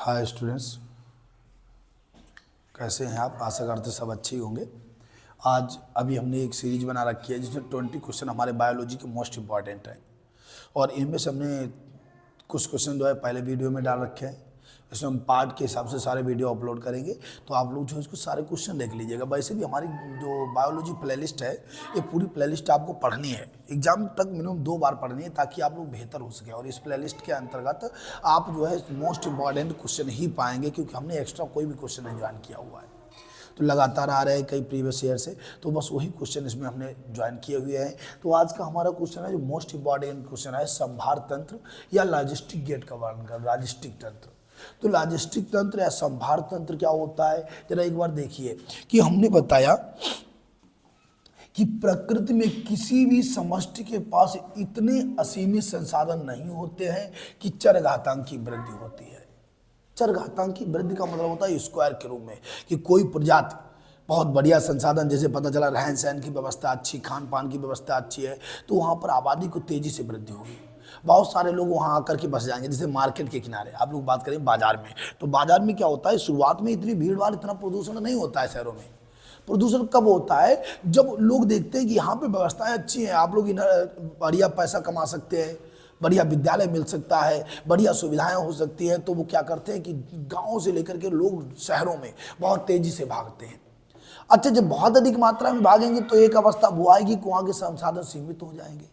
Hi students, कैसे हैं आप? आशा करते सब अच्छे ही होंगे। आज अभी हमने एक सीरीज बना रखी है जिसमें 20 क्वेश्चन हमारे बायोलॉजी के मोस्ट इंपॉर्टेंट हैं और इनमें से हमने कुछ क्वेश्चन जो है पहले वीडियो में डाल रखे हैं। इसमें हम पार्ट के हिसाब से सारे वीडियो अपलोड करेंगे, तो आप लोग जो है इसको सारे क्वेश्चन देख लीजिएगा। वैसे भी हमारी जो बायोलॉजी प्लेलिस्ट है, ये पूरी प्लेलिस्ट आपको पढ़नी है, एग्जाम तक मिनिमम 2 बार पढ़नी है ताकि आप लोग बेहतर हो सके। और इस प्लेलिस्ट के अंतर्गत आप जो है मोस्ट इंपॉर्टेंट क्वेश्चन ही पाएंगे, क्योंकि हमने एक्स्ट्रा कोई भी क्वेश्चन नहीं ज्वाइन किया हुआ है। तो लगातार आ रहे हैं कई प्रीवियस ईयर से, तो बस वही क्वेश्चन इसमें हमने ज्वाइन किए हुए हैं। तो आज का हमारा क्वेश्चन है जो मोस्ट इंपॉर्टेंट क्वेश्चन है, संभार तंत्र या लॉजिस्टिक गेट का वर्णन कर। लॉजिस्टिक तंत्र, तो लॉजिस्टिक तंत्र या संभार तंत्र क्या होता है, जरा एक बार देखिए कि हमने बताया कि प्रकृति में किसी भी समष्टि के पास इतने असीमित संसाधन नहीं होते हैं कि चरघातांक की वृद्धि होती है। चरघातांक की वृद्धि का मतलब होता है स्क्वायर के रूप में, कि कोई प्रजाति बहुत बढ़िया संसाधन, जैसे पता चला रहन सहन की व्यवस्था अच्छी, खान पान की व्यवस्था अच्छी है, तो वहाँ पर आबादी को तेजी से वृद्धि होगी। बहुत सारे लोग वहाँ आकर के बस जाएंगे। जैसे मार्केट के किनारे आप लोग बात करें बाजार में, तो बाजार में क्या होता है, शुरुआत में इतनी भीड़ भाड़, इतना प्रदूषण नहीं होता है शहरों में। प्रदूषण कब होता है, जब लोग देखते हैं कि यहाँ पे व्यवस्थाएं अच्छी हैं, आप लोग बढ़िया पैसा कमा सकते हैं, बढ़िया विद्यालय मिल सकता है, बढ़िया सुविधाएं हो सकती हैं, तो वो क्या करते हैं कि गाँव से लेकर के लोग शहरों में बहुत तेजी से भागते हैं। अच्छा, जब बहुत अधिक मात्रा में भागेंगे तो एक अवस्था वो आएगी कि वहाँ के संसाधन सीमित हो जाएंगे,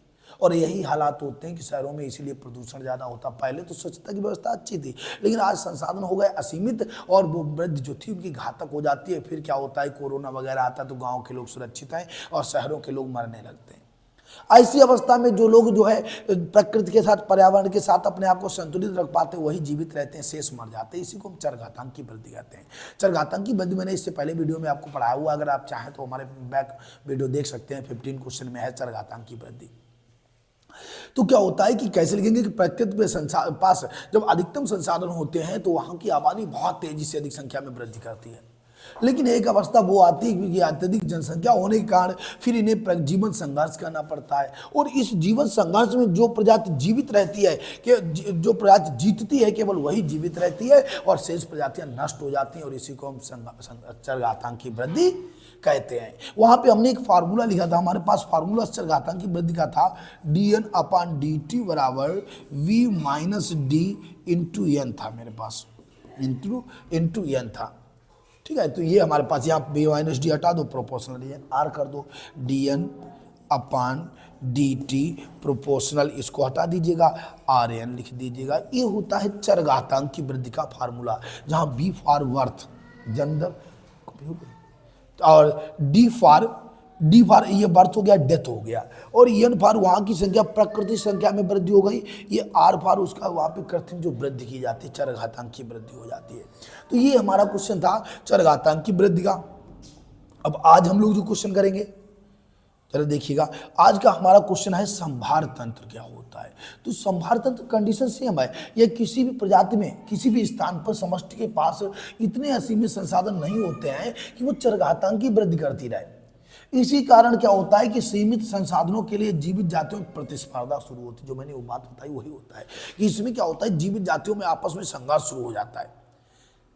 और यही हालात होते हैं कि शहरों में इसीलिए प्रदूषण ज़्यादा होता। पहले तो स्वच्छता की व्यवस्था अच्छी थी, लेकिन आज संसाधन हो गए असीमित, और वो वृद्धि जो थी उनकी घातक हो जाती है। फिर क्या होता है, कोरोना वगैरह आता है तो गाँव के लोग सुरक्षित हैं और शहरों के लोग मरने लगते हैं। ऐसी अवस्था में जो लोग जो है प्रकृति के साथ, पर्यावरण के साथ अपने आप को संतुलित रख पाते हैं, वही जीवित रहते हैं, शेष मर जाते हैं। इसी को हम चरघातांक की वृद्धि कहते हैं। चरघातांक की वृद्धि मैंने इससे पहले वीडियो में आपको पढ़ाया हुआ, अगर आप चाहें तो हमारे बैक वीडियो देख सकते हैं। 15 क्वेश्चन में है चरघातांक की वृद्धि। तो क्या होता है कि कैसे लिखेंगे कि प्रकृति में पास जब अधिकतम संसाधन होते हैं तो वहां की आबादी बहुत तेजी से अधिक संख्या में वृद्धि करती है। लेकिन एक अवस्था वो आती है कि अत्यधिक जनसंख्या होने के कारण फिर इन्हें जीवन संघर्ष करना पड़ता है, और इस जीवन संघर्ष में जो प्रजाति जीवित रहती है, कि जो प्रजाति जीतती है केवल वही जीवित रहती है, और शेष प्रजातियां नष्ट हो जाती हैं, और इसी को हम चरघातांक की वृद्धि कहते हैं। वहां पे हमने एक फार्मूला लिखा था, हमारे पास फार्मूला चरघातांक की वृद्धि का था, dn/dt बराबर v minus d into n था मेरे पास, इंटू एन था। ठीक है, तो ये हमारे पास, यहाँ b माइनस डी हटा दो, प्रोपोर्शनल r कर दो, dn/dt प्रोपोर्शनल, इसको हटा दीजिएगा, rn लिख दीजिएगा। ये होता है चरघातांक की वृद्धि का फार्मूला, जहाँ b फॉर वर्थ, जनरल, और डी फॉर ये बर्थ हो गया, डेथ हो गया, और एन फॉर वहाँ की संख्या, प्रकृति संख्या में वृद्धि हो गई, ये आर फॉर उसका वहाँ पे कृत्रिम जो वृद्धि की जाती है, चरघातांक की वृद्धि हो जाती है। तो ये हमारा क्वेश्चन था चरघातांक की वृद्धि का। अब आज हम लोग जो क्वेश्चन करेंगे, जरा देखिएगा, आज का हमारा क्वेश्चन है संभार तंत्र क्या होता है। तो संभार तंत्र कंडीशन सेम है, ये किसी भी प्रजाति में, किसी भी स्थान पर समष्टि के पास इतने असीमित संसाधन नहीं होते हैं कि वो चरघातांक की वृद्धि करती रहे। इसी कारण क्या होता है कि सीमित संसाधनों के लिए जीवित जातियों में प्रतिस्पर्धा शुरू होती है। जो मैंने वो बात बताई वही होता है कि इसमें क्या होता है, जीवित जातियों में आपस में संघर्ष शुरू हो जाता है।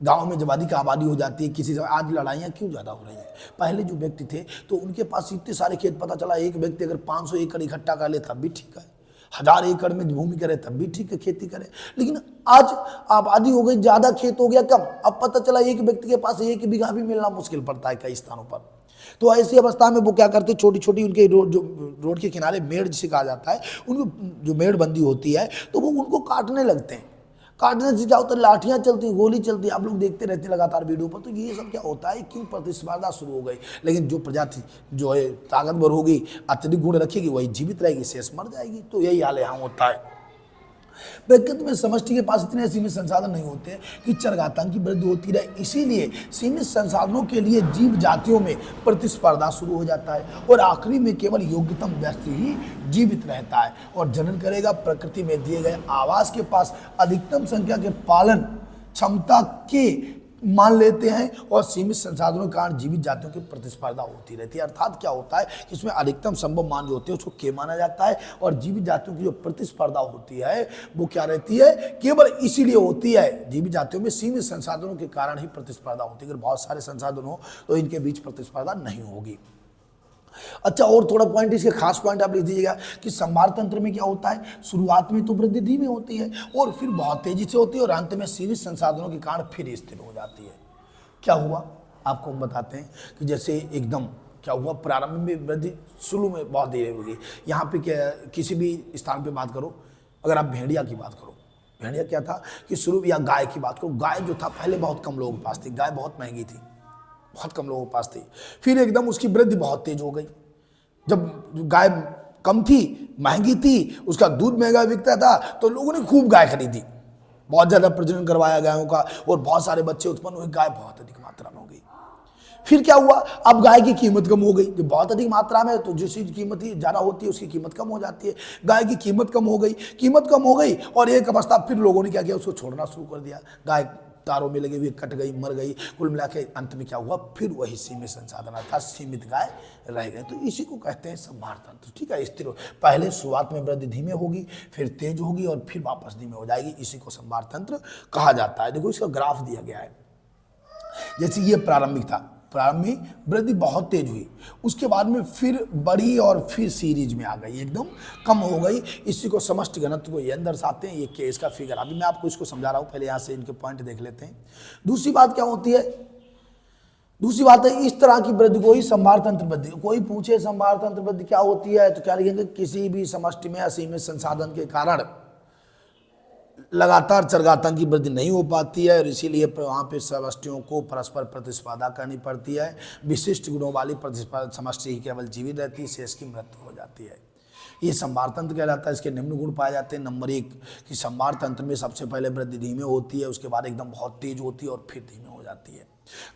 गांव में जब अधिक आबादी हो जाती है, किसी से आज लड़ाइयाँ क्यों ज़्यादा हो रही हैं। पहले जो व्यक्ति थे तो उनके पास इतने सारे खेत, पता चला एक व्यक्ति अगर 500 एकड़ इकट्ठा कर ले तब भी ठीक है, 1000 एकड़ में भूमि करे तब भी ठीक है, खेती करे। लेकिन आज आबादी हो गई, ज़्यादा खेत हो गया कम, अब पता चला एक व्यक्ति के पास 1 बीघा भी मिलना मुश्किल पड़ता है कई स्थानों पर। तो ऐसी अवस्था में वो क्या करते, छोटी छोटी उनके रोड के किनारे मेड़ जिसे कहा जाता है, उनको जो मेड़ बंदी होती है, तो वो उनको काटने लगते हैं। काटने से क्या होता है, लाठियाँ चलती हैं, गोली चलती है, आप लोग देखते रहते हैं लगातार वीडियो पर। तो ये सब क्या होता है, क्यों प्रतिस्पर्धा शुरू हो गई। लेकिन जो प्रजाति जो है ताकतवर होगी, अत्यधिक गुण रखेगी, वही जीवित रहेगी, शेष मर जाएगी। तो यही हाल यहाँ होता है। प्रकृति में समष्टि के पास इतने सीमित संसाधन नहीं होते कि चरघातांक की वृद्धि होती रहे, इसीलिए सीमित संसाधनों के लिए जीव जातियों में प्रतिस्पर्धा शुरू हो जाता है, और आखिरी में केवल योग्यतम व्यक्ति ही जीवित रहता है और जनन करेगा। प्रकृति में दिए गए आवास के पास अधिकतम संख्या के पालन क्षमता के मान लेते हैं और सीमित संसाधनों के कारण जीवित जातियों की प्रतिस्पर्धा होती रहती है। अर्थात क्या होता है कि इसमें अधिकतम संभव मान जो होते हैं उसको के माना जाता है, और जीवित जातियों की जो प्रतिस्पर्धा होती है वो क्या रहती है, केवल इसीलिए होती है, जीवित जातियों में सीमित संसाधनों के कारण ही प्रतिस्पर्धा होती है। अगर बहुत सारे संसाधन हो तो इनके बीच प्रतिस्पर्धा नहीं होगी। अच्छा, और थोड़ा पॉइंट, इसके खास पॉइंट आप लिख दीजिएगा कि संभार तंत्र में क्या होता है, शुरुआत में तो वृद्धि धीमी होती है और फिर बहुत तेजी से होती है और अंत में सीमित संसाधनों के कारण फिर स्थिर हो जाती है। क्या हुआ आपको हम बताते हैं कि जैसे एकदम क्या हुआ, प्रारंभ में वृद्धि शुरू में बहुत देर होगी। यहाँ पे क्या, किसी भी स्थान पे बात करो, अगर आप भेड़िया की बात करो, भेड़िया क्या था कि शुरू, या गाय की बात करो, गाय जो था पहले बहुत कम लोगों के पास थी, गाय बहुत महंगी थी, बहुत कम लोगों के पास थी, फिर एकदम उसकी वृद्धि बहुत तेज हो गई। जब गाय कम थी, महंगी थी, उसका दूध महंगा बिकता था, तो लोगों ने खूब गाय खरीदी, बहुत ज़्यादा प्रजनन करवाया गायों का और बहुत सारे बच्चे उत्पन्न हुए, गाय बहुत अधिक मात्रा में हो गई। फिर क्या हुआ, अब गाय की कीमत कम हो गई, जब बहुत अधिक मात्रा में तो जिस चीज़ की कीमत ज़्यादा होती है उसकी कीमत कम हो जाती है, गाय की कीमत कम हो गई, कीमत कम हो गई और एक अवस्था फिर लोगों ने क्या किया, उसको छोड़ना शुरू कर दिया, गाय तारों में लगी हुई कट गई, मर गई, कुल मिला के अंत में क्या हुआ, फिर वही सीमित संसाधन था, सीमित गाय रह गए। तो इसी को कहते हैं संभार तंत्र। ठीक है, स्थिर, पहले शुरुआत में वृद्धि धीमे होगी, फिर तेज होगी और फिर वापस धीमे हो जाएगी, इसी को संभार तंत्र कहा जाता है। देखो इसका ग्राफ दिया गया है, जैसे ये प्रारंभिक था, प्रारंभ में वृद्धि बहुत तेज हुई, उसके बाद में फिर बढ़ी और फिर सीरीज में आ गई, एकदम कम हो गई। इसी को समष्टि घनत्व को ये दर्शाते हैं, ये केस का फिगर। अभी मैं आपको इसको समझा रहा हूँ, पहले यहाँ से इनके पॉइंट देख लेते हैं। दूसरी बात क्या होती है, दूसरी बात है इस तरह की वृद्धि को ही संभार तंत्र वृद्धि। कोई पूछे संभार तंत्र वृद्धि क्या होती है तो क्या लिखेंगे, किसी भी समष्टि में असीमित संसाधन के कारण लगातार चरघातांकी वृद्धि नहीं हो पाती है और इसीलिए वहाँ पे समष्टियों को परस्पर प्रतिस्पर्धा करनी पड़ती है। विशिष्ट गुणों वाली प्रतिस्पर्धा समष्टि ही केवल जीवित रहती है, शेष की मृत्यु हो जाती है। ये संभार तंत्र कहलाता है। इसके निम्न गुण पाए जाते हैं। नंबर 1 कि संभार तंत्र में सबसे पहले वृद्धि धीमे होती है, उसके बाद एकदम बहुत तेज होती है और फिर धीमे हो जाती है।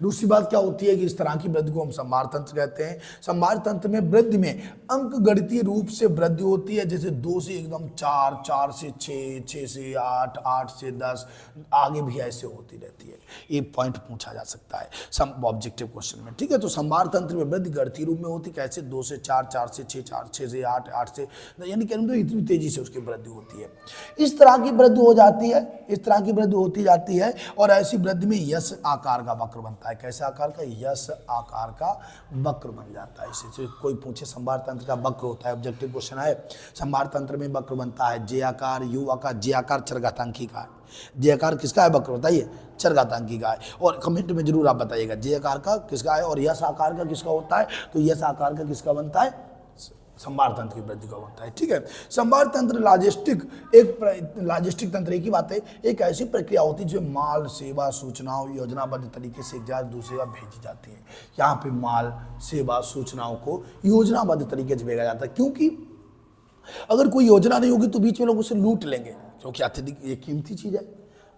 दूसरी बात क्या होती है कि इस तरह की वृद्धि को हम संभार तंत्र कहते हैं। संभार तंत्र में वृद्धि में अंक गणितीय रूप से वृद्धि होती है, जैसे 2 से एकदम 4, 4 से 6, 6 से 8, 8 से 10, आगे भी ऐसे होती रहती है। एक पॉइंट पूछा जा सकता है ऑब्जेक्टिव क्वेश्चन में। ठीक है, तो संभार तंत्र में वृद्धि गणितीय रूप में होती कैसे, 2 से 4, 4 से 6, 4, 6 से 8, 8 से, यानी कहने तो इतनी तेजी से उसकी वृद्धि होती है। इस तरह की वृद्धि हो जाती है, इस तरह की वृद्धि होती जाती है और ऐसी वृद्धि में यस आकार का वक्र बनता है। कैसे आकार का, यस आकार का वक्र बन जाता है। इसे कोई पूछे संभार तंत्र का वक्र होता है, ऑब्जेक्टिव क्वेश्चन है। संभार तंत्र में वक्र बनता है जे आकार, यू आकार, जे आकार चरघातांकी का है। जे आकार किसका है वक्र बताइए, चरघातांकी का है। और कमेंट में जरूर आप बताइएगा जे आकार का किसका है और यस आकार का किसका होता है। तो यस आकार का किसका बनता है, संभार तंत्र की वृद्धि का बनता है। ठीक है, संभार तंत्र लॉजिस्टिक तंत्र की बात है, एक ऐसी प्रक्रिया होती है जो माल, सेवा, सूचनाओं योजनाबद्ध तरीके से एक जगह दूसरी जगह भेजी जाती है। यहाँ पे माल, सेवा, सूचनाओं को योजनाबद्ध तरीके से भेजा जाता है, क्योंकि अगर कोई योजना नहीं होगी तो बीच में लोग उसे लूट लेंगे, क्योंकि अत्यधिक ये कीमती चीज है,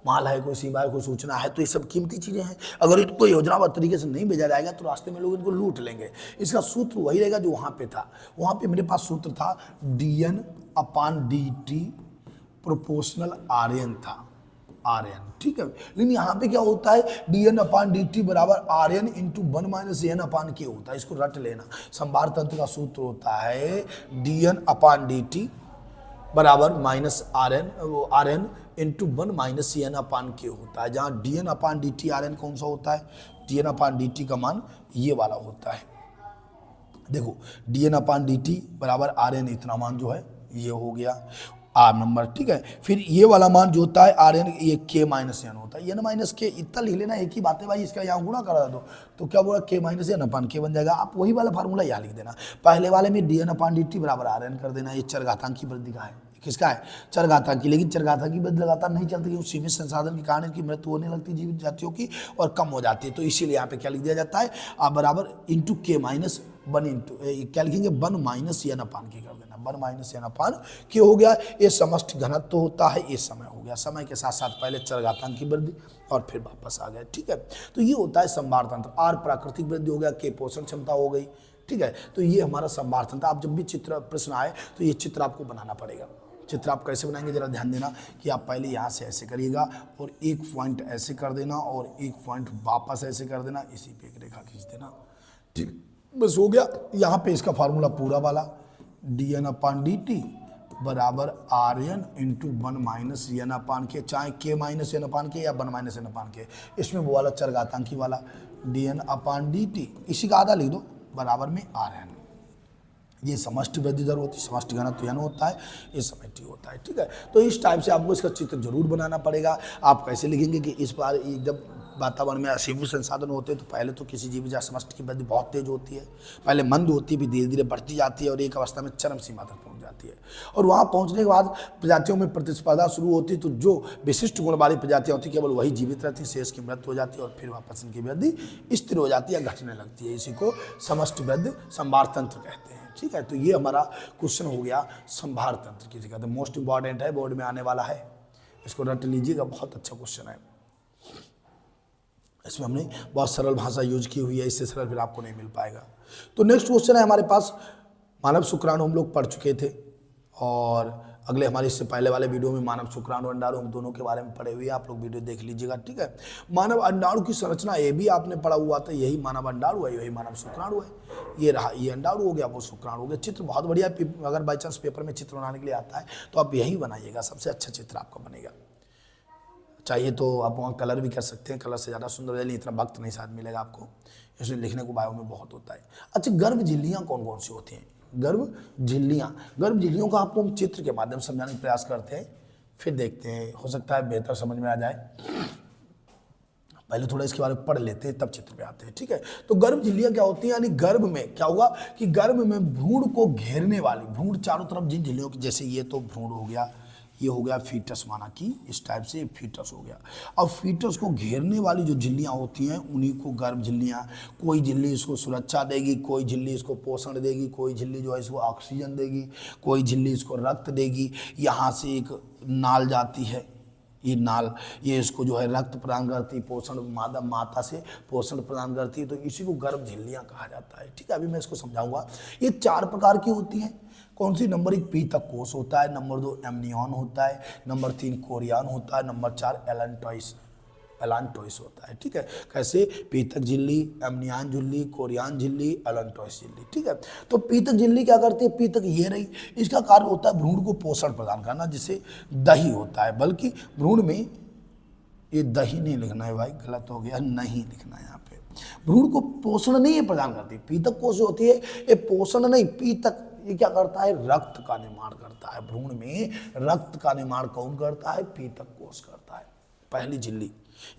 माल है, कोई सेवा है, कोई सूचना है, तो ये सब कीमती चीज़ें हैं। अगर इनको योजनाबद्ध तरीके से नहीं भेजा जाएगा तो रास्ते में लोग इनको लूट लेंगे। इसका सूत्र वही रहेगा जो वहाँ पे था। वहाँ पे मेरे पास सूत्र था dn/dt प्रोपोर्शनल RN था, RN। ठीक है, लेकिन यहाँ पे क्या होता है, dn/dt बराबर RN इंटू 1 - n/k होता है। इसको रट लेना। संभार तंत्र का सूत्र होता है dn/dt बराबर -RN, वो RN इंटू 1 - n/k होता है, जहाँ dn/dt RN कौन सा होता है, dn/dt का मान ये वाला होता है। देखो dn/dt बराबर RN, इतना मान जो है ये हो गया R नंबर। ठीक है, फिर ये वाला मान जो होता है RN, ये k - n होता है। n - k इतना लिख लेना, एक ही बात है भाई, इसका यहाँ गुणा करा दो तो क्या बोला, k - n/k बन जाएगा। आप वही वाला फार्मूला यहाँ लिख देना। पहले वाले में dn/dt बराबर RN कर देना। ये चरघातांकी वृद्धि का है, किसका है, चरघातांकी। लेकिन चरघातांकी वृद्धि लगातार नहीं चलती, क्योंकि सीमित संसाधन के कारण इनकी मृत्यु होने लगती है जीवित जातियों की और कम हो जाती है। तो इसीलिए यहाँ पे क्या लिख दिया जाता है, आप बराबर इंटू k - 1 इंटू क्या लिखेंगे, 1 - n/k कर देना। 1 - n/k हो गया। ये समष्टि घनत्व होता है, ये समय हो गया। समय के साथ साथ पहले चरघातांकी वृद्धि और फिर वापस आ गए। ठीक है, तो ये होता है संभार तंत्र। R प्राकृतिक वृद्धि हो गया, K पोषण क्षमता हो गई। ठीक है, तो ये हमारा संभार तंत्र। आप जब भी चित्र प्रश्न आए तो ये चित्र आपको बनाना पड़ेगा। चित्र आप कैसे बनाएंगे जरा ध्यान देना कि आप पहले यहाँ से ऐसे करिएगा और एक पॉइंट ऐसे कर देना और एक पॉइंट वापस ऐसे कर देना, इसी पे एक रेखा खींच देना। ठीक, बस हो गया। यहाँ पे इसका फार्मूला पूरा वाला dn/dt बराबर RN इंटू 1 माइनस n/k, चाहे k माइनस n/k या 1 माइनस n/k, इसमें वो वाला चरघातांकी वाला dn/dt, इसी का आधा लिख दो बराबर में RN। ये समष्टि वृद्धि दर होती है, समष्टि घनत्व n होता है, ये समय t होता है। ठीक है, तो इस टाइप से आपको इसका चित्र जरूर बनाना पड़ेगा। आप कैसे लिखेंगे कि इस बार जब वातावरण में असीमित संसाधन होते हैं तो पहले तो किसी जीव या समष्टि की वृद्धि बहुत तेज होती है, पहले मंद होती है, फिर धीरे धीरे बढ़ती जाती है और एक अवस्था में चरम सीमा तक पहुंच जाती है। और वहां पहुंचने के बाद प्रजातियों में प्रतिस्पर्धा शुरू होती है, तो जो विशिष्ट गुण वाली प्रजातियां होती है केवल वही जीवित रहती है, शेष की मृत्यु हो जाती है और फिर वापस इनकी वृद्धि स्थिर हो जाती है, घटने लगती है। इसी को समष्टि वृद्धि संभार तंत्र कहते हैं। ठीक है, तो ये हमारा क्वेश्चन हो गया संभार तंत्र किसे कहते हैं। मोस्ट इंपॉर्टेंट है, बोर्ड में आने वाला है, इसको रट लीजिएगा, बहुत अच्छा क्वेश्चन है। इसमें हमने बहुत सरल भाषा यूज की हुई है, इससे सरल फिर आपको नहीं मिल पाएगा। तो नेक्स्ट क्वेश्चन है हमारे पास, मानव शुक्राणु हम लोग पढ़ चुके थे और अगले हमारे इससे पहले वाले वीडियो में मानव शुक्राणु अंडाणु हम दोनों के बारे में पढ़े हुए, आप लोग वीडियो देख लीजिएगा। ठीक है, मानव अंडाणु की संरचना ये भी आपने पढ़ा हुआ था, यही मानव अंडाणु है, यही मानव शुक्राणु है। ये रहा, ये अंडाणु हो गया, वो शुक्राणु हो गया। चित्र बहुत बढ़िया, अगर बाई चांस पेपर में चित्र बनाने के लिए आता है तो आप यही बनाइएगा, सबसे अच्छा चित्र आपका बनेगा। चाहिए तो आप वहाँ कलर भी कर सकते हैं, कलर से ज़्यादा सुंदर हो जाए, इतना वक्त नहीं शायद मिलेगा आपको, इसलिए लिखने को बायो में बहुत होता है। अच्छा, गर्भ झिल्लियाँ कौन कौन सी होती हैं? गर्भ झिल्लियों का आपको हम चित्र के माध्यम से समझाने का प्रयास करते हैं, फिर देखते हैं, हो सकता है बेहतर समझ में आ जाए। पहले थोड़ा इसके बारे में पढ़ लेते हैं तब चित्र पे आते हैं। ठीक है, तो गर्भ झिल्लियाँ क्या होती हैं, यानी गर्भ में क्या होगा कि गर्भ में भ्रूण को घेरने वाली, भ्रूण चारों तरफ जिन झिल्लियों की, जैसे ये तो भ्रूण हो गया, ये हो गया फीटस, माना कि इस टाइप से फीटस हो गया। अब फीटस को घेरने वाली जो झिल्लियाँ होती हैं उन्हीं को गर्भ झिल्लियाँ, कोई झिल्ली इसको सुरक्षा देगी, कोई झिल्ली इसको पोषण देगी, कोई झिल्ली जो है इसको ऑक्सीजन देगी, कोई झिल्ली इसको रक्त देगी। यहाँ से एक नाल जाती है, ये नाल, ये इसको जो है रक्त प्रदान करती, पोषण माता से पोषण प्रदान करती है, तो इसी को गर्भ झिल्लियाँ कहा जाता है। ठीक है, अभी मैं इसको समझाऊंगा। ये 4 प्रकार की होती हैं। कौन सी? नंबर 1 पीतक कोष होता है, नंबर 2 एमनियन होता है, नंबर 3 कोरियन होता है, नंबर 4 एलांटोइस होता है। ठीक है, कैसे? पीतक झिल्ली, एमनियन झिल्ली, कोरियन झिल्ली, एलांटोइस झिल्ली। ठीक है, तो पीतक झिल्ली क्या करती है? पीतक ये रही, इसका कार्य होता है भ्रूण को पोषण प्रदान करना, जिससे दही होता है, बल्कि भ्रूण में ये दही नहीं लिखना है भाई, गलत हो गया, नहीं लिखना है यहाँ पे। भ्रूण को पोषण नहीं है प्रदान करती, पीतक कोष जो होती है ये पोषण नहीं, पीतक ये क्या करता है? रक्त का निर्माण करता है। भ्रूण में रक्त का निर्माण कौन करता है? पीतक कोष करता है। पहली झिल्ली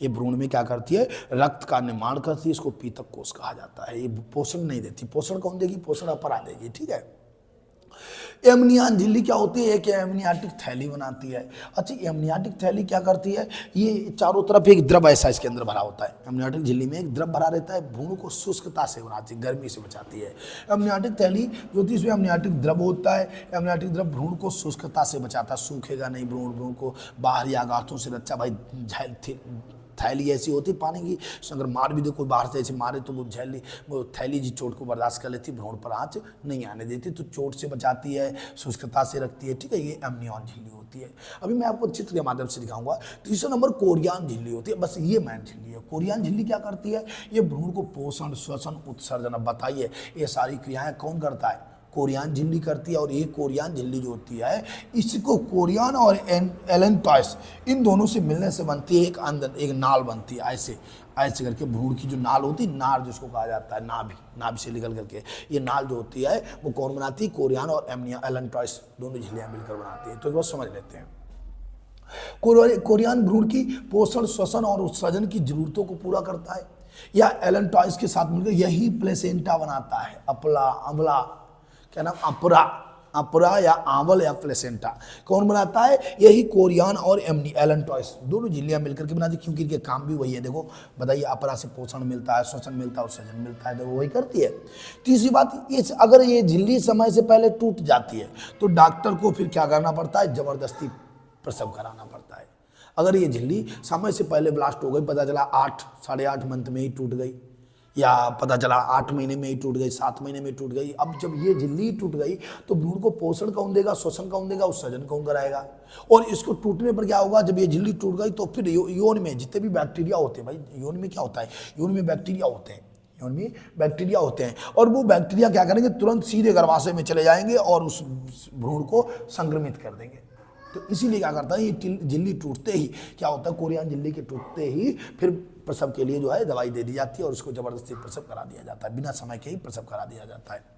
ये भ्रूण में क्या करती है? रक्त का निर्माण करती है, इसको पीतक कोष कहा जाता है। ये पोषण नहीं देती, पोषण कौन देगी? पोषण अपरा देगी। ठीक है, एमनियन झिल्ली क्या होती है? एक एमनियाटिक थैली बनाती है। अच्छा, एमनियाटिक थैली क्या करती है? ये चारों तरफ एक द्रव ऐसा इसके अंदर भरा होता है। एमनियाटिक झिल्ली में एक द्रव भरा रहता है, भ्रूण को शुष्कता से बनाती है, गर्मी से बचाती है। एमनियाटिक थैली जो होती है इसमें एमनियाटिक द्रव होता है, एमनियाटिक द्रव भ्रूण को शुष्कता से बचाता है, सूखेगा नहीं भ्रूण, भ्रूण को बाहरी आघातों से रक्षा। भाई थैली ऐसी होती है पानी की, अगर मार भी दे कोई बाहर से ऐसे मारे तो वो थैली जी चोट को बर्दाश्त कर लेती, भ्रूण पर आँच नहीं आने देती, तो चोट से बचाती है, शुष्कता से रखती है। ठीक है, ये एमनियन झिल्ली होती है। अभी मैं आपको चित्र के माध्यम से दिखाऊंगा। तीसरा नंबर कोरियन झिल्ली होती है, बस ये मैन झिल्ली है। कोरियन झिल्ली क्या करती है? ये भ्रूण को पोषण, श्वसन, उत्सर्जन, अब बताइए ये सारी क्रियाएं कौन करता है? कोरियन झिल्ली करती है। और ये कोरियन झिल्ली जो होती है इसको कोरियन और एलेंटॉइस इन दोनों से मिलने से बनती है एक अंदर एक नाल बनती है, ऐसे ऐसे करके भ्रूण की जो नाल होती है, नार जिसको कहा जाता है, नाभि से निकल करके ये नाल जो होती है वो कौन बनाती है? कोरियन और एलेंटॉइस दोनों झिल्लियाँ मिलकर बनाती है। तो एक बार समझ लेते हैं। कोरियन भ्रूण की पोषण, श्वसन और उत्सर्जन की जरूरतों को पूरा करता है, या एलेंटॉइस के साथ मिलकर यही प्लेसेंटा बनाता है। अमला क्या नाम? अपरा या आंवल या प्लेसेंटा कौन बनाता है? यही कोरियन और एलेंटॉइस दोनों झिल्लियां मिलकर के बनाती है, क्योंकि इनके काम भी वही है। देखो बताइए, अपरा से पोषण मिलता है, श्वसन मिलता है, उत्सर्जन मिलता है, तो वही करती है। तीसरी बात, अगर ये झिल्ली समय से पहले टूट जाती है तो डॉक्टर को फिर क्या करना पड़ता है? जबरदस्ती प्रसव कराना पड़ता है। अगर ये झिल्ली समय से पहले ब्लास्ट हो गई, पता चला 8 साढ़े 8 मंथ में ही टूट गई, या पता चला 8 महीने में ही टूट गई, 7 महीने में टूट गई। अब जब ये झिल्ली टूट गई तो भ्रूण को पोषण कौन देगा, श्वसन कौन देगा, उत्सर्जन कौन कराएगा। और इसको टूटने पर क्या होगा, जब ये झिल्ली टूट गई तो फिर यौन में जितने भी बैक्टीरिया होते हैं, भाई यौन में क्या होता है, यौन में बैक्टीरिया होते हैं, यौन में बैक्टीरिया होते हैं, और वो बैक्टीरिया क्या करेंगे, तुरंत सीधे गर्भाशय में चले जाएंगे और उस भ्रूण को संक्रमित कर देंगे। तो इसीलिए क्या करता है, ये झिल्ली टूटते ही क्या होता है, कोरियान झिल्ली के टूटते ही फिर प्रसव के लिए जो है दवाई दे दी जाती है और उसको जबरदस्ती प्रसव करा दिया जाता है, बिना समय के ही प्रसव करा दिया जाता है।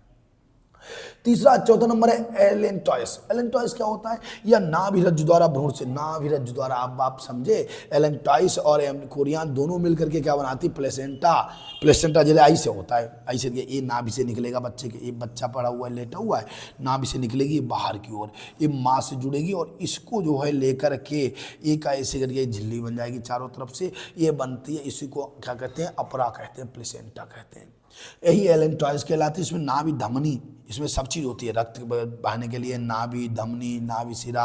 तीसरा, चौथा नंबर है एलेंटॉयस। एलेंटॉयस क्या होता है, या नाभिरज्जु द्वारा भ्रूण से, नाभिरज्जु द्वारा, अब आप समझे, एलेंटॉयस और कोरियान दोनों मिलकर के क्या बनाती, प्लेसेंटा। प्लेसेंटा जैसे आई से होता है, आई से ये नाभि से निकलेगा बच्चे के, ये बच्चा पड़ा हुआ है, लेटा हुआ है, नाभि से निकलेगी बाहर की ओर, ये माँ से जुड़ेगी और इसको जो है लेकर के एक ऐसे करके झिल्ली बन जाएगी चारों तरफ से, ये बनती है, इसी को क्या कहते हैं, अपरा कहते हैं, प्लेसेंटा कहते हैं। यही एलेंटॉयस कहलाती है। इसमें नाभि धमनी, इसमें सब चीज़ होती है, रक्त बहाने के लिए नाभि, धमनी, नाभि शिरा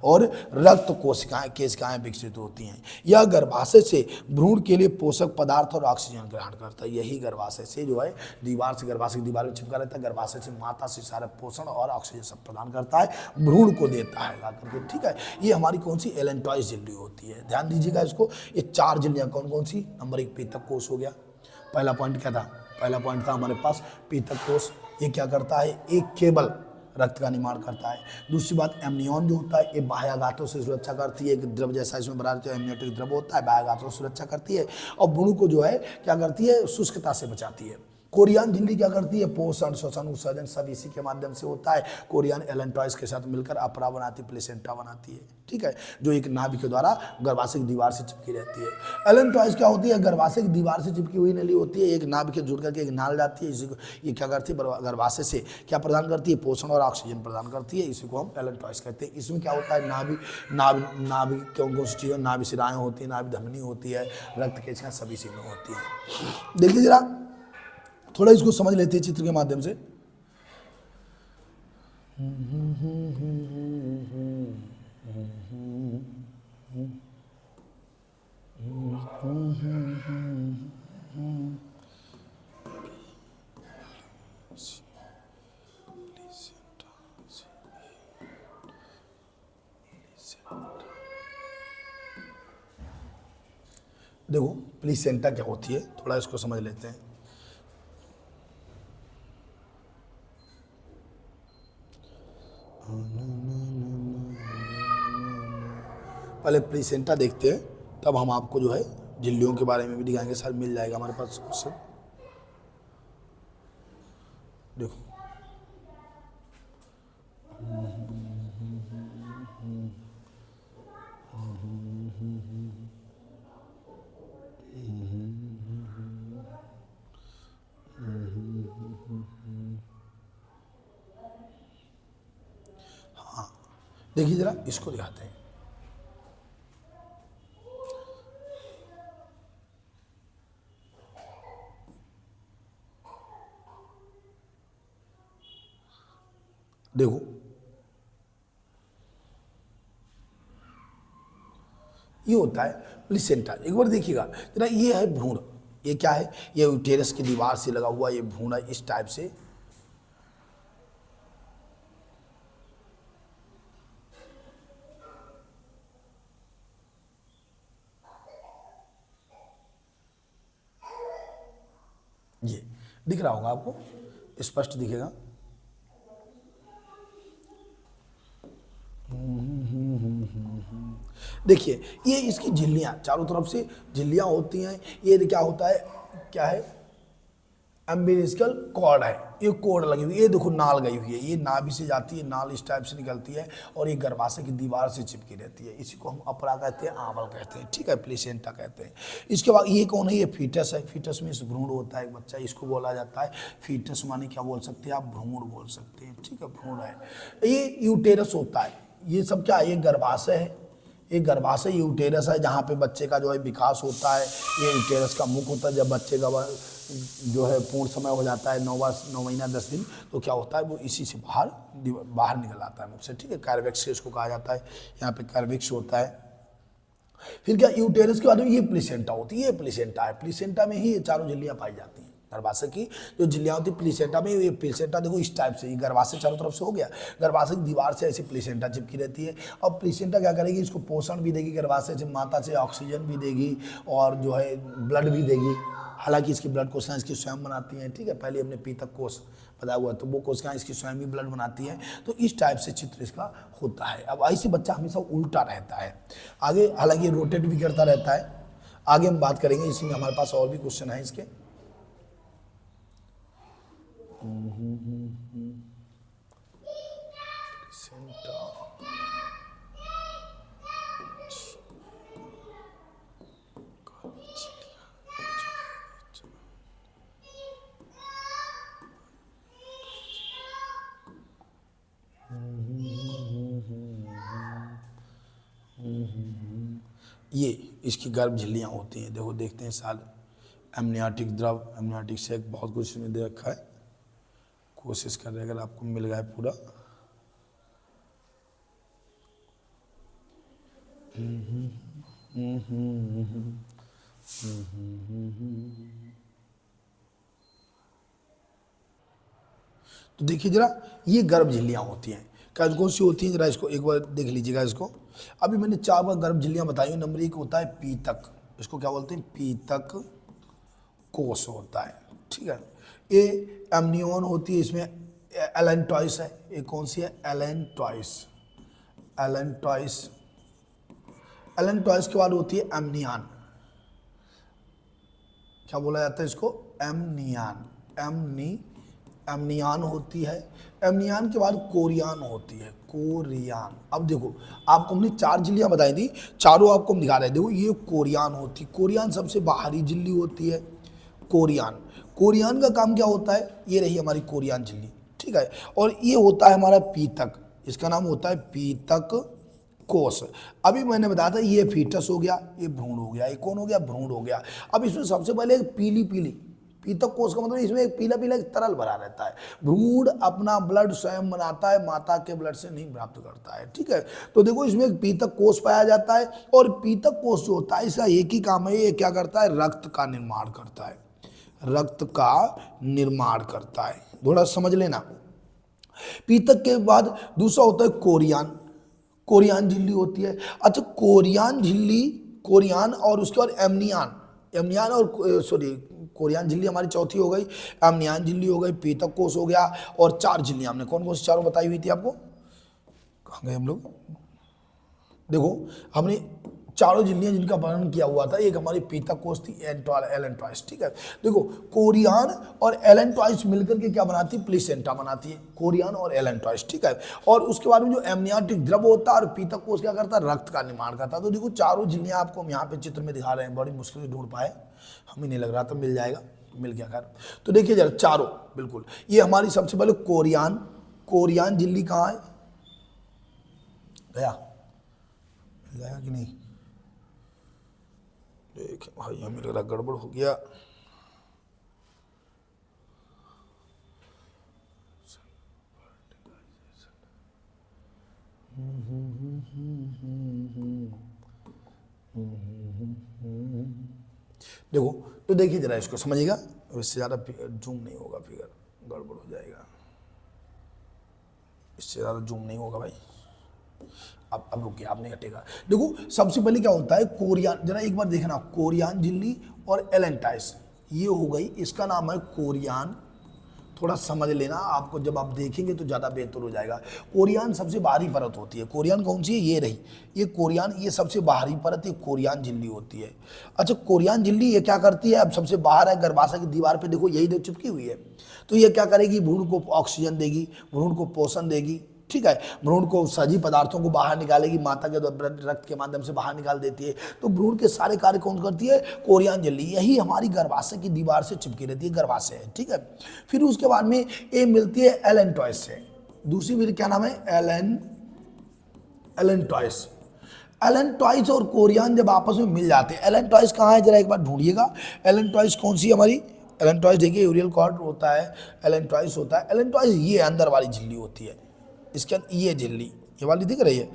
और रक्त कोशिकाएं, केशिकाएं विकसित होती हैं। यह गर्भाशय से भ्रूण के लिए पोषक पदार्थ और ऑक्सीजन ग्रहण करता है। यही गर्भाशय से जो है दीवार से, गर्भाशय की दीवार में चिपका रहता है, गर्भाशय से माता से सारा पोषण और ऑक्सीजन सब प्रदान करता है, भ्रूण को देता है ला करके, ठीक है। ये हमारी कौन सी, एलेंटॉयस झिल्ली होती है। ध्यान दीजिएगा इसको, ये 4 झिल्लियाँ कौन कौन सी। नंबर 1 पीतक कोष हो गया, पहला पॉइंट क्या था, पहला पॉइंट था हमारे पास पीतक कोष। ये क्या करता है, एक केवल रक्त का निर्माण करता है। दूसरी बात, एमनियन जो होता है, ये बाह्याघातों से सुरक्षा करती है, एक द्रव जैसा इसमें बना रहता है, एमनियोटिक द्रव होता है, बाह्याघातों से सुरक्षा करती है और भ्रूण को जो है क्या करती है, शुष्कता से बचाती है। कोरियान झिल्ली क्या करती है, पोषण, श्वसन, उत्सर्जन सब इसी के माध्यम से होता है। कोरियान एलेंटॉयस के साथ मिलकर अपरा बनाती, प्लेसेंटा बनाती है, ठीक है, जो एक नाभि के द्वारा गर्भाशय की दीवार से चिपकी रहती है। एलेंटॉयस क्या होती है, गर्भाशय की दीवार से चिपकी हुई नली होती है, एक नाभि के जुड़ करके एक नाल जाती है, इसी को ये क्या करती है, गर्भाशय से क्या प्रदान करती है, पोषण और ऑक्सीजन प्रदान करती है, इसी को हम एलेंटॉयस कहते हैं। इसमें क्या होता है, नाभि कौन कौन सी चीज़ें, नाभि शिराएँ होती है, नाभि धमनी होती है, रक्त केशिकाएं सभी इसी में होती है। देखिए जरा, थोड़ा इसको समझ लेते हैं चित्र के माध्यम से। देखो प्लीसेंटा क्या होती है, थोड़ा इसको समझ लेते हैं। पहले प्लीसेंटा देखते हैं, तब हम आपको जो है झिल्लियों के बारे में भी दिखाएंगे। सर मिल जाएगा हमारे पास क्वेश्चन। देखो हाँ, देखिए जरा इसको दिखाते हैं। देखो ये होता है प्लीसेंटा। एक बार देखिएगा जरा, ये है भ्रूण, ये क्या है, ये यूटेरस की दीवार से लगा हुआ ये भ्रूण है, इस टाइप से। ये दिख रहा होगा आपको, स्पष्ट दिखेगा। देखिए ये इसकी झिल्लियाँ, चारों तरफ से झिल्लियाँ होती हैं। ये क्या होता है, क्या है, अम्बिलिकल कॉर्ड है, ये कॉर्ड लगी हुई है, ये देखो नाल गई हुई है, ये नाभि से जाती है, नाल इस टाइप से निकलती है और ये गर्भाशय की दीवार से चिपकी रहती है। इसी को हम अपरा कहते हैं, आंवल कहते हैं, ठीक है, प्लेसेंटा कहते हैं। इसके बाद ये कौन है, ये फीटस है। फीटस में इस भ्रूण होता है एक बच्चा, इसको बोला जाता है फीटस, माने क्या बोल सकते हैं आप, भ्रूण बोल सकते हैं, ठीक है, भ्रूण है। ये यूटेरस होता है, ये सब क्या है, ये गर्भाशय है, ये गर्भाशय यूटेरस है जहाँ पे बच्चे का जो है विकास होता है। ये यूटेरस का मुख होता है। जब बच्चे का जो है पूर्ण समय हो जाता है, 9 महीना 10 दिन, तो क्या होता है, वो इसी से बाहर निकल आता है मुख से, ठीक है, कार्वेक्स इसको कहा जाता है। यहाँ पे कार्वेक्स होता है। फिर क्या यूटेरस के बाद में ये प्लेसेंटा होती है, ये प्लेसेंटा है, प्लेसेंटा में ही ये चारों झिल्लियाँ पाई जाती हैं। गर्भाशय की जो झिल्लियां होती है प्लेसेंटा में, ये प्लेसेंटा देखो इस टाइप से, ये गर्भाशय चारों तरफ से हो गया, गर्भाशय की दीवार से ऐसी प्लेसेंटा चिपकी रहती है। अब प्लेसेंटा क्या करेगी, इसको पोषण भी देगी, गर्भाशय से माता से ऑक्सीजन भी देगी और जो है ब्लड भी देगी। हालांकि इसकी ब्लड कोशिकाएं इसकी स्वयं बनाती हैं, ठीक है, पहले हमने पीतक कोष बताया हुआ, तो वो कोशिकाएं इसकी स्वयं ही ब्लड बनाती हैं। तो इस टाइप से चित्र इसका होता है। अब ऐसे बच्चा हमेशा उल्टा रहता है आगे, हालांकि रोटेट भी करता रहता है। आगे हम बात करेंगे, इसी में हमारे पास और भी क्वेश्चन है इसके। ये इसकी गर्भ झिल्लियाँ होती हैं, देखो देखते हैं साल एमनियाटिक द्रव, एमनियाटिक सेक, बहुत कुछ इसमें दे रखा है, कोशिश कर रहे हैं अगर आपको मिल गया पूरा। तो देखिए जरा, ये गर्भ झिल्लियाँ होती हैं, कौन सी होती हैं, जरा इसको एक बार देख लीजिएगा इसको। अभी मैंने 4 बार गर्भ झिल्लियाँ बताई। नंबर 1 होता है पीतक, इसको क्या बोलते हैं, पीतक कोष होता है, ठीक है। ये एमनियन होती है, इसमें एलेंटॉइस है, ये कौन सी है, एलेंटॉइस, एलेंटॉइस। एलेंटॉइस के बाद होती है एमनियान, क्या बोला जाता है इसको, एमनियान, एमनियान होती है। एमनियान के बाद कोरियान होती है, कोरियान। अब देखो आपको हमने 4 झिल्लियां बताई थी, चारों आपको हम दिखा रहे हैं, देखो ये कोरियान होती है, कोरियान सबसे बाहरी झिल्ली होती है, कोरियान। कोरियान का काम क्या होता है, ये रही हमारी कोरियान झिल्ली, ठीक है। और ये होता है हमारा पीतक, इसका नाम होता है पीतक कोष। अभी मैंने बताया था ये फीटस हो गया, ये भ्रूण हो गया, ये कौन हो गया, भ्रूण हो गया। अब इसमें सबसे पहले एक पीली पीली, पीतक कोष का मतलब इसमें एक पीला पीला एक तरल भरा रहता है। भ्रूण अपना ब्लड स्वयं बनाता है, माता के ब्लड से नहीं प्राप्त करता है, ठीक है। तो देखो इसमें एक पीतक कोष पाया जाता है, और पीतक कोष जो होता है इसका एक ही काम है, ये क्या करता है, रक्त का निर्माण करता है, रक्त का निर्माण करता है, थोड़ा समझ लेना। पीतक के बाद दूसरा होता है कोरियान, कोरियान झिल्ली होती है। अच्छा कोरियान झिल्ली, कोरियान और उसके बाद एमनियान, एमनियान और सॉरी कोरियान झिल्ली हमारी चौथी हो गई, एमनियान झिल्ली हो गई, पीतक कोष हो गया, और 4 झिल्लियां हमने कौन कौन सी चारों बताई हुई थी आपको, कहाँ गए हम लोग, देखो हमने चारों झिल्लियां जिनका वर्णन किया हुआ था, एक हमारी पीतक कोष थी, एलेंटॉइस, ठीक है। देखो कोरियान और एलेंटॉइस मिलकर के क्या बनाती है, प्लेसेंटा बनाती है, कोरियान और एलेंटॉइस, ठीक है। और उसके बाद में जो एमनियाटिक द्रव होता है और पीतक कोष क्या करता है, रक्त का निर्माण करता है। तो देखो चारों झिल्लियां आपको हम यहाँ पे चित्र में दिखा रहे हैं, बड़ी मुश्किल से ढूंढ पाए, हमें नहीं लग रहा था मिल जाएगा, मिल गया खैर। तो देखिए जरा चारों बिल्कुल, ये हमारी सबसे पहले कोरियान, कोरियान झिल्ली कहाँ है, गया, मिल गया कि नहीं, देख भाई हमें लग रहा गड़बड़ हो गया। देखो तो देखिए जरा इसको समझिएगा, इससे ज़्यादा जूम नहीं होगा, फिगर गड़बड़ हो जाएगा, इससे ज़्यादा जूम नहीं होगा भाई। अब रुकिए, आप नहीं हटेगा। देखो सबसे पहले क्या होता है, कोरियान, जरा एक बार देखना, कोरियान झिल्ली और एलेंटाइस, ये हो गई, इसका नाम है कोरियान। थोड़ा समझ लेना, आपको जब आप देखेंगे तो ज़्यादा बेहतर हो जाएगा। कोरियान सबसे बाहरी परत होती है, कोरियान कौन सी है, ये रही, ये कोरियान, ये सबसे बाहरी परत, ये कोरियान झिल्ली होती है। अच्छा कोरियान झिल्ली ये क्या करती है, अब सबसे बाहर है, गर्भाशय की दीवार पे देखो यही चिपकी हुई है। तो ये क्या करेगी, भ्रूण को ऑक्सीजन देगी, भ्रूण को पोषण देगी, ठीक है, भ्रूण को सजीव पदार्थों को बाहर निकालेगी, माता के रक्त के माध्यम से बाहर निकाल देती है। तो भ्रूण के सारे कार्य कौन करती है, कोरियान झिल्ली, यही हमारी गर्भाशय की दीवार से चिपकी रहती है, गर्भाशय है, ठीक है। फिर उसके बाद में ये मिलती है एलेंटॉइस से, दूसरी फिर क्या नाम है, एलेंटॉइस। एलेंटॉइस और कोरियान जब आपस में मिल जाते हैं, एलेंटॉइस कहाँ है जरा एक बार ढूंढिएगा, एलेंटॉइस कौन सी हमारी, एलेंटॉइस देखिए यूरियल कॉर्ड होता है, एलेंटॉइस होता है, एलेंटॉइस ये अंदर वाली झिल्ली होती है, इसके अंदर ये झिल्ली, ये वाली दिख रही है,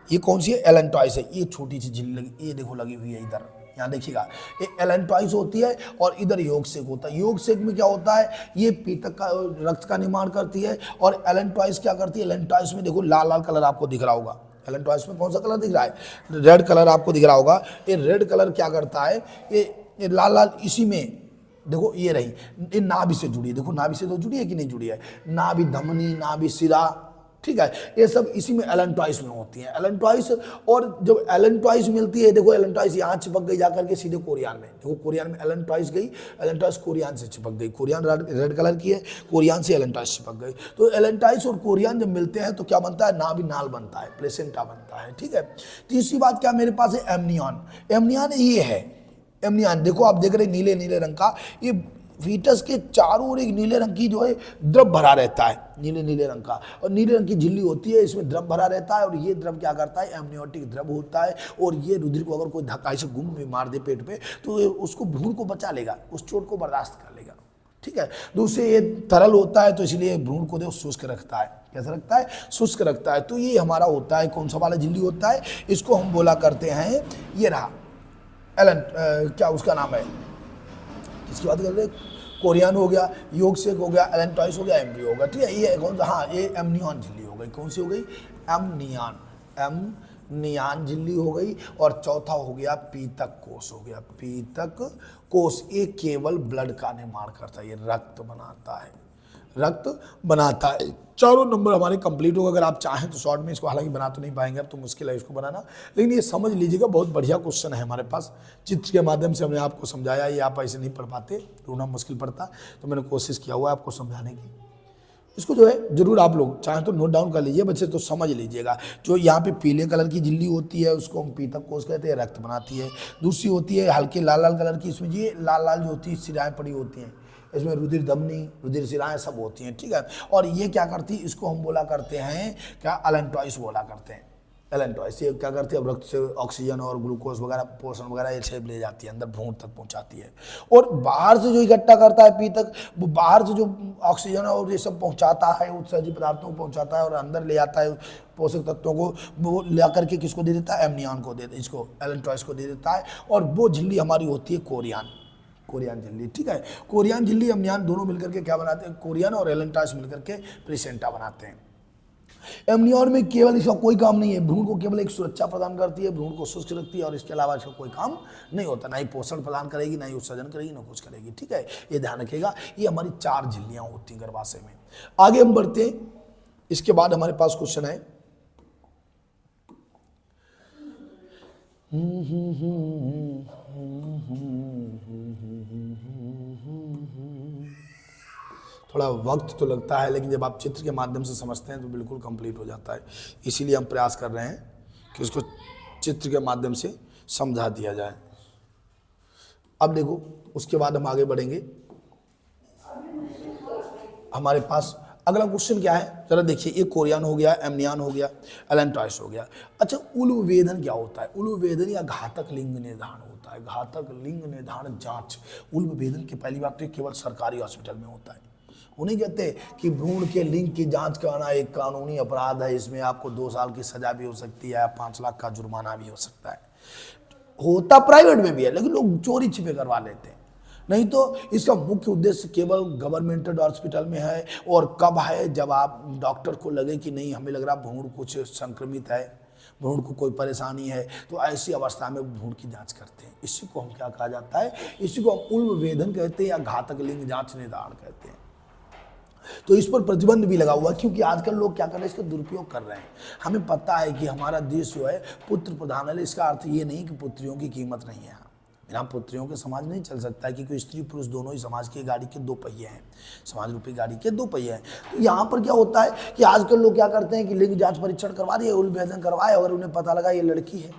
ये कौन सी है, एलेंटॉइस है, ये छोटी सी झिल्ली लगी, ये देखो लगी हुई है इधर, यहाँ देखिएगा, ये एलेंटॉइस होती है और इधर योगसेक होता है। योगसेक में क्या होता है, ये पीतक का रक्त का निर्माण करती है, और एलेंटॉइस क्या करती है, एलेंटॉइस में देखो लाल लाल कलर आपको दिख रहा होगा। एलेंटॉइस में कौन सा कलर दिख रहा है, रेड कलर आपको दिख रहा होगा। ये रेड कलर क्या करता है, ये लाल लाल इसी में देखो ये रही, ये नाभि से जुड़ी है, देखो नाभि से तो जुड़ी है कि नहीं जुड़ी है, नाभि धमनी, नाभि सिरा, ठीक है, ये सब इसी में एलेंटॉइस में होती हैं। एलेंटॉइस, और जब एलेंटॉइस मिलती है, देखो एलेंटॉइस यहाँ चिपक गई जाकर के सीधे कोरियान में, देखो कोरियान में एलेंटॉइस गई, एलेंटॉइस कोरियान से चिपक गई, कोरियान रेड कलर की है, कोरियान से एलेंटॉइस चिपक गई। तो एलेंटॉइस और कोरियान जब मिलते हैं तो क्या बनता है, नाभि नाल बनता है, प्लेसेंटा बनता है, ठीक है। तीसरी बात क्या मेरे पास है, एमनियन। एमनियन ये है, एमनियन देखो आप देख रहे नीले नीले रंग का, ये फीटस के चारों ओर एक नीले रंग की जो है द्रव भरा रहता है, नीले नीले रंग का, और नीले रंग की झिल्ली होती है, इसमें द्रव भरा रहता है, और ये द्रव क्या करता है, एमनियोटिक द्रव होता है, और ये रुधिर को अगर कोई धक्का से गुम भी मार दे पेट पे तो ये उसको भ्रूण को बचा लेगा, उस चोट को बर्दाश्त कर लेगा, ठीक है। दूसरे ये तरल होता है तो इसलिए भ्रूण को देखो शुष्क रखता है, कैसा रखता है, शुष्क रखता है। तो ये हमारा होता है कौन सा वाला झिल्ली होता है, इसको हम बोला करते हैं, ये रहा क्या उसका नाम है, किसकी बात कर रहे हैं, कोरियन हो गया, योगसेक हो गया, एलेंटॉइस हो गया, एम्ब्रियो हो गया, ठीक है। ये कौन सा, हाँ ये एमनियन झिल्ली हो गई, कौन सी हो गई, एमनियन झिल्ली हो गई। और चौथा हो गया पीतक कोष हो गया, पीतक कोष, ये केवल ब्लड का निर्माण करता है, ये रक्त बनाता है, रक्त बनाता है। चारों नंबर हमारे कंप्लीट होगा। अगर आप चाहें तो शॉर्ट में इसको, हालांकि बना तो नहीं पाएंगे अब तो मुश्किल है इसको बनाना, लेकिन ये समझ लीजिएगा, बहुत बढ़िया क्वेश्चन है हमारे पास। चित्र के माध्यम से हमने आपको समझाया, ये आप ऐसे नहीं पढ़ पाते, ढूंढना मुश्किल पड़ता, तो मैंने कोशिश किया हुआ है आपको समझाने की। इसको जो है जरूर आप लोग चाहें तो नोट डाउन कर लीजिए बच्चे, तो समझ लीजिएगा। जो यहाँ पे पीले कलर की झिल्ली होती है उसको हम पीतक कोष कहते हैं, रक्त बनाती है। दूसरी होती है हल्के लाल लाल कलर की, इसमें ये लाल लाल जो होती है सिराएं पड़ी होती हैं, इसमें रुधिर धमनी, रुधिर सिराएं सब होती हैं, ठीक है। और ये क्या करती है, इसको हम बोला करते हैं क्या, एलेंटॉइस बोला करते हैं। एलेंटॉइस ये क्या करती है, रक्त से ऑक्सीजन और ग्लूकोज वगैरह, पोषण वगैरह ये सब ले जाती है, अंदर भ्रूण तक पहुंचाती है। और बाहर से जो इकट्ठा करता है पीतक, वो बाहर से जो ऑक्सीजन और ये सब पहुंचाता है, उत्सर्जित पदार्थों को पहुंचाता है और अंदर ले आता है पोषक तत्वों को, वो ला करके किसको दे देता है, एमनियन को दे देता है, इसको एलेंटॉइस को दे देता है। और वो झिल्ली हमारी होती है कोरियन झिल्ली, ठीक है। कोरियन झिल्ली एमनियन दोनों मिलकर के क्या बनाते हैं, कोरियन और एलेंटॉइस मिलकर के प्लेसेंटा बनाते हैं। एमनियन में केवल इसका कोई काम नहीं है, भ्रूण को केवल एक सुरक्षा प्रदान करती है, भ्रूण को शुष्क रखती है, और इसके अलावा इसका कोई काम नहीं होता, ना ही पोषण प्रदान करेगी, ना ही उत्सर्जन करेगी, ना कुछ करेगी, ठीक है। ये ध्यान रखिएगा, ये हमारी 4 झिल्लियां होती हैं गर्भाशय में। आगे हम बढ़ते हैं, इसके बाद हमारे पास क्वेश्चन है थोड़ा वक्त तो लगता है, लेकिन जब आप चित्र के माध्यम से समझते हैं तो बिल्कुल कंप्लीट हो जाता है। इसीलिए हम प्रयास कर रहे हैं कि उसको चित्र के माध्यम से समझा दिया जाए। अब देखो, उसके बाद हम आगे बढ़ेंगे। हमारे पास अगला क्वेश्चन क्या है, जरा देखिए। ये कोरियन हो गया, एमनियन हो गया, एलेंटॉइस हो गया। अच्छा, उल्बवेधन क्या होता है, उल्बवेधन या घातक लिंग निर्धारण होता है, घातक लिंग निर्धारण जांच। उल्बवेधन की पहली बात तो केवल सरकारी हॉस्पिटल में होता है। उन्हें कहते हैं कि भ्रूण के लिंग की जांच करना एक कानूनी अपराध है, इसमें आपको 2 साल की सजा भी हो सकती है, 5 लाख का जुर्माना भी हो सकता है। होता प्राइवेट में भी है, लेकिन लोग चोरी छिपे करवा लेते हैं। नहीं तो इसका मुख्य उद्देश्य केवल गवर्नमेंटल हॉस्पिटल में है, और कब है, जब आप डॉक्टर को लगे कि नहीं हमें लग रहा भ्रूण कुछ संक्रमित है, भ्रूण को कोई परेशानी है, तो ऐसी अवस्था में भ्रूण की जांच करते हैं। इसी को हम क्या कहा जाता है, इसी को हम उल्बवेधन कहते हैं या घातक लिंग जांच निर्धारण कहते हैं। तो इस पर प्रतिबंध भी लगा हुआ, क्योंकि आजकल लोग क्या कर रहे हैं, इसका दुरुपयोग कर रहे हैं। हमें पता है कि हमारा देश जो है पुत्र प्रधान है, इसका अर्थ ये नहीं कि पुत्रियों की कीमत नहीं है। बिना पुत्रियों के समाज नहीं चल सकता है, क्योंकि स्त्री पुरुष दोनों ही समाज की गाड़ी के 2 पहिए हैं, समाज रूपी गाड़ी के 2 पहिए हैं। तो यहाँ पर क्या होता है कि आजकल लोग क्या करते हैं कि लिंग जांच परीक्षण करवा दिए, उल्बवेधन करवाए, अगर उन्हें पता लगा ये लड़की है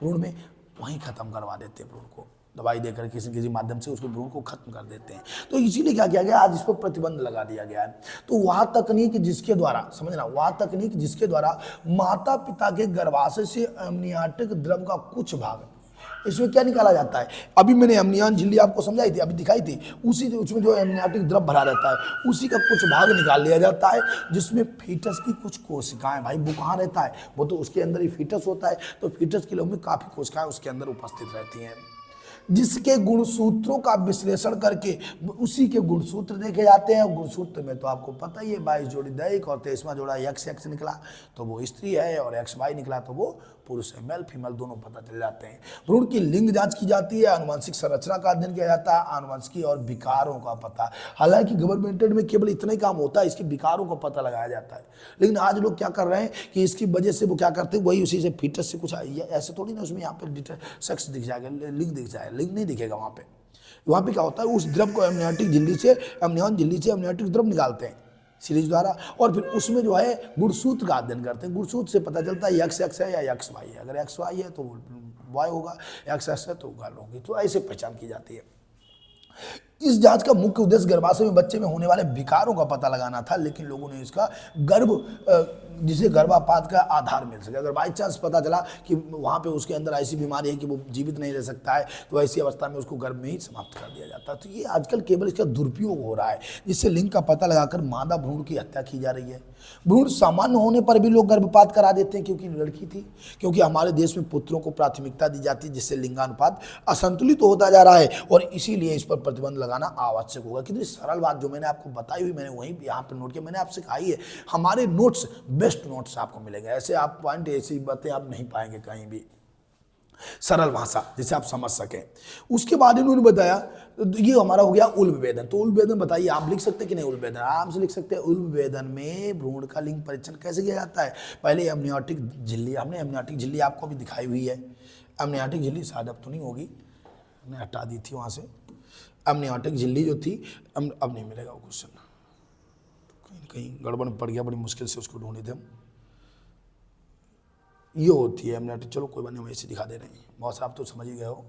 भ्रूण में, वहीं खत्म करवा देते हैं भ्रूण को, दवाई देकर किसी किसी माध्यम से उसको भ्रूण को खत्म कर देते हैं। तो इसीलिए क्या किया गया, आज इस पर प्रतिबंध लगा दिया गया है। तो वह तकनीक जिसके द्वारा, समझना, वह तकनीक जिसके द्वारा माता पिता के गर्भाशय से एमनियाटिक द्रव का कुछ भाग, इसमें क्या निकाला जाता है, अभी मैंने एमनियन झिल्ली आपको समझाई थी, अभी दिखाई थी, उसी उसमें जो एमनियाटिक द्रव भरा रहता है, उसी का कुछ भाग निकाल लिया जाता है, जिसमें फीटस की कुछ कोशिकाएं, भाई वो कहाँ रहता है, वो तो उसके अंदर ही फीटस होता है, तो फीटस के लिए में काफ़ी कोशिकाएं उसके अंदर उपस्थित रहती हैं। जिसके गुणसूत्रों का विश्लेषण करके उसी के गुणसूत्र देखे जाते हैं। गुणसूत्र में तो आपको पता ही है 22 जोड़ी दैहिक और 23वां जोड़ा XX निकला तो वो स्त्री है, और XY निकला तो वो पुरुष है। मेल फीमेल दोनों पता चल जाते हैं। भ्रूण की लिंग जांच की जाती है, आनुवंशिक संरचना का अध्ययन किया जाता है, आनुवंशिकी और विकारों का पता। हालांकि गवर्नमेंटेड में केवल इतना ही काम होता है, इसके विकारों का पता लगाया जाता है। लेकिन आज लोग क्या कर रहे हैं कि इसकी वजह से वो क्या करते हैं, वही उसी से फीटस से कुछ ऐसे थोड़ी ना, उसमें यहाँ पे सेक्स दिख जाएगा, लिंग दिख जाएगा, लिंग नहीं दिखेगा वहाँ पे। वहाँ पे क्या होता है, उस द्रव को एमनियोटिक झिल्ली से एमनियोटिक द्रव निकालते हैं सीरीज द्वारा, और फिर उसमें जो है गुणसूत्र का अध्ययन करते हैं। गुणसूत्र से पता चलता है XX है या XY है। अगर XY है तो Y होगा, XX है तो गर्ल होगी। तो ऐसे पहचान की जाती है। इस जांच का मुख्य उद्देश्य गर्भाशय में बच्चे में होने वाले विकारों का पता लगाना था, लेकिन लोगों ने इसका जिसे गर्भपात का आधार मिल सके। अगर बाई चांस पता चला कि वहाँ पे उसके अंदर ऐसी बीमारी है कि वो जीवित नहीं रह सकता है, तो ऐसी अवस्था में उसको गर्भ में ही समाप्त कर दिया जाता है। तो ये आजकल केवल इसका दुरुपयोग हो रहा है, जिससे लिंग का पता लगाकर मादा भ्रूण की हत्या की जा रही है। भ्रूण सामान्य होने पर भी लोग गर्भपात करा देते हैं क्योंकि लड़की थी, क्योंकि हमारे देश में पुत्रों को प्राथमिकता दी जाती है, जिससे लिंगानुपात असंतुलित होता जा रहा है, और इसीलिए इस पर प्रतिबंध लगाना आवश्यक होगा। कितनी सरल बात जो मैंने आपको बताई हुई, मैंने वहीं यहाँ पर नोट किया, मैंने आपसे कही है। हमारे नोट्स बेस्ट नोट्स आपको मिलेंगे, ऐसे आप पॉइंट ऐसी बातें आप नहीं पाएंगे कहीं भी, सरल भाषा जिसे आप समझ सकें। उसके बाद इन्होंने बताया, ये हमारा हो गया उल्ब वेदन। तो उल्ब वेदन बताइए, आप लिख सकते हैं कि नहीं? उल्ब वेदन आराम से लिख सकते हैं। उल्ब वेदन में भ्रूण का लिंग परीक्षण कैसे किया जाता है? पहले एमनियोटिक झिल्ली, हमने एमनियोटिक झिल्ली आपको भी दिखाई हुई है। एमनियोटिक झिल्ली शायद अब तो नहीं होगी, हमने हटा दी थी वहाँ से। एमनियोटिक झिल्ली जो थी, अब नहीं मिलेगा वो क्वेश्चन, कहीं गड़बड़ पड़ गया, बड़ी मुश्किल से उसको ढूंढे थे हम। ये होती है एमनियोटिक, चलो कोई बात नहीं, वैसे दिखा दे रहे हैं। बहुत साहब तो समझ ही गए हो।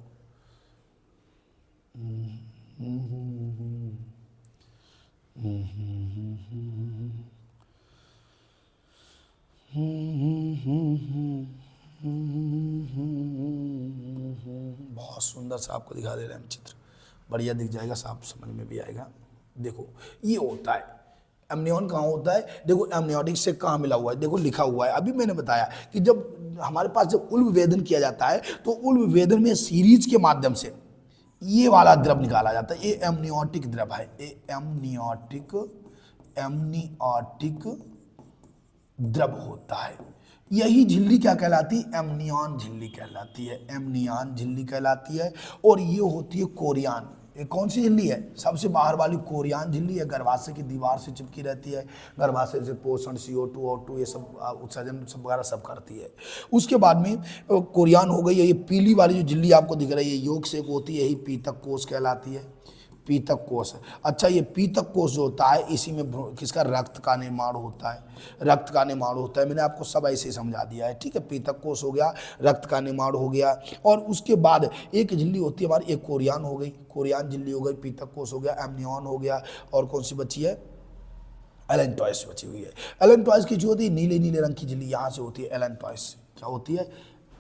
बहुत सुंदर सा आपको दिखा दे रहे हैं हम चित्र, बढ़िया दिख जाएगा, साफ समझ में भी आएगा। देखो ये होता है एमनियन, कहाँ होता है? देखो एमनियोटिक से कहाँ मिला हुआ है, देखो लिखा हुआ है। अभी मैंने बताया कि जब हमारे पास जब उल्ब वेदन किया जाता है तो उल्ब वेदन में सीरीज के माध्यम से ये वाला द्रव निकाला जाता है। ये एमनियोटिक द्रव है, ये एमनियोटिक द्रव होता है। यही झिल्ली क्या कहलाती है? एमनियन झिल्ली कहलाती है, एमनियन झिल्ली कहलाती है। और ये होती है कोरियान। ये कौन सी झिल्ली है? सबसे बाहर वाली कोरियान झिल्ली है, गर्भाशय की दीवार से चिपकी रहती है। गर्भाशय से पोषण, CO2 O2 ये सब उत्सर्जन सब वगैरह सब करती है। उसके बाद में कोरियान हो गई है। ये पीली वाली जो झिल्ली आपको दिख रही है योग से होती है, यही पीतक कोष कहलाती है, पीतक कोष। अच्छा, ये पीतक कोष जो होता है, इसी में किसका रक्त का निर्माण होता है, रक्त का निर्माण होता है। मैंने आपको सब ऐसे समझा दिया है, ठीक है। पीतक कोष हो गया, रक्त का निर्माण हो गया। और उसके बाद एक झिल्ली होती है हमारी, एक कोरियान हो गई, कोरियान झिल्ली हो गई, पीतक कोष हो गया, एमनियन हो गया, और कौन सी बची है? एलेंटॉइस बची हुई है। एलेंटॉइस की जो होती है नीले नीले रंग की झिल्ली, यहाँ से होती है एलेंटॉइस। क्या होती है?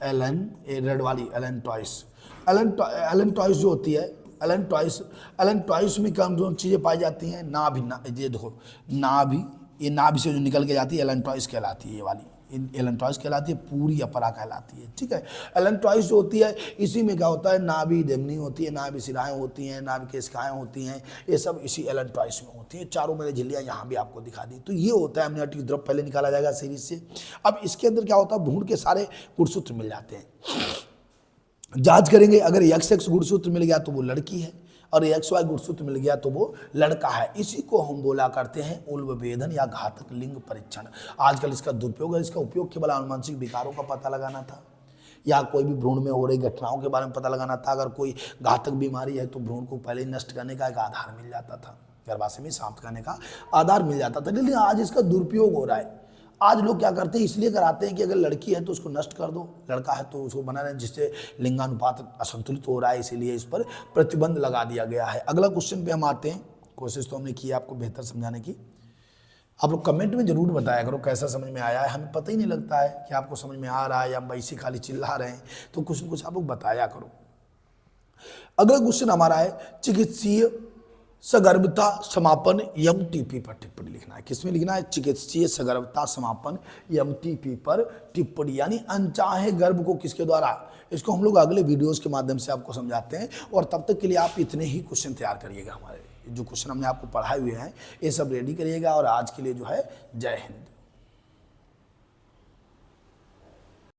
रेड वाली एलेंटॉइस। एलेंटॉइस जो होती है, एलेंटॉइस में कौन चीज़ें पाई जाती हैं? नाभि, ये देखो नाभि, ये नाभि से जो निकल के जाती है एलेंटॉइस कहलाती है। ये वाली एलेंटॉइस कहलाती है, पूरी अपरा कहलाती है, ठीक है। एलेंटॉइस जो होती है, इसी में क्या होता है? नाभि धमनी होती है, नाभि शिराएँ होती हैं, नाभि केशिकाएँ होती हैं, ये सब इसी एलेंटॉइस में होती हैं। चारों मैंने झिल्लियाँ यहाँ भी आपको दिखा दी। तो ये होता है एमनियोटिक द्रव, पहले निकाला जाएगा सीरीज से। अब इसके अंदर क्या होता है? भ्रूण के सारे गुणसूत्र मिल जाते हैं। जांच करेंगे, अगर XX गुणसूत्र मिल गया तो वो लड़की है, और XY गुणसूत्र मिल गया तो वो लड़का है। इसी को हम बोला करते हैं उल्ब वेदन या घातक लिंग परीक्षण। आजकल इसका दुरुपयोग है, इसका उपयोग केवल आनुवंशिक विकारों का पता लगाना था, या कोई भी भ्रूण में हो रही घटनाओं के बारे में पता लगाना था। अगर कोई घातक बीमारी है तो भ्रूण को पहले ही नष्ट करने का एक आधार मिल जाता था, गर्भाशय में समाप्त करने का आधार मिल जाता था। लेकिन आज इसका दुरुपयोग हो रहा है। आज लोग क्या करते हैं, इसलिए कराते हैं कि अगर लड़की है तो उसको नष्ट कर दो, लड़का है तो उसको बना रहे, जिससे लिंगानुपात असंतुलित हो रहा है, इसीलिए इस पर प्रतिबंध लगा दिया गया है। अगला क्वेश्चन पे हम आते हैं। कोशिश तो हमने की आपको बेहतर समझाने की। आप लोग कमेंट में जरूर बताया करो कैसा समझ में आया है। हमें पता ही नहीं लगता है कि आपको समझ में आ रहा है या हम वैसे खाली चिल्ला रहे हैं, तो कुछ न कुछ आप लोग बताया करो। अगला क्वेश्चन हमारा है चिकित्सीय सगर्भता समापन एमटीपी पर टिप्पणी लिखना है। किसमें लिखना है? चिकित्सीय सगर्भता समापन एमटीपी पर टिप्पणी, यानी अनचाहे गर्भ को किसके द्वारा, इसको हम लोग अगले वीडियोस के माध्यम से आपको समझाते हैं। और तब तक के लिए आप इतने ही क्वेश्चन तैयार करिएगा, हमारे जो क्वेश्चन हमने आपको पढ़ाए हुए हैं ये सब रेडी करिएगा। और आज के लिए जो है जय हिंद।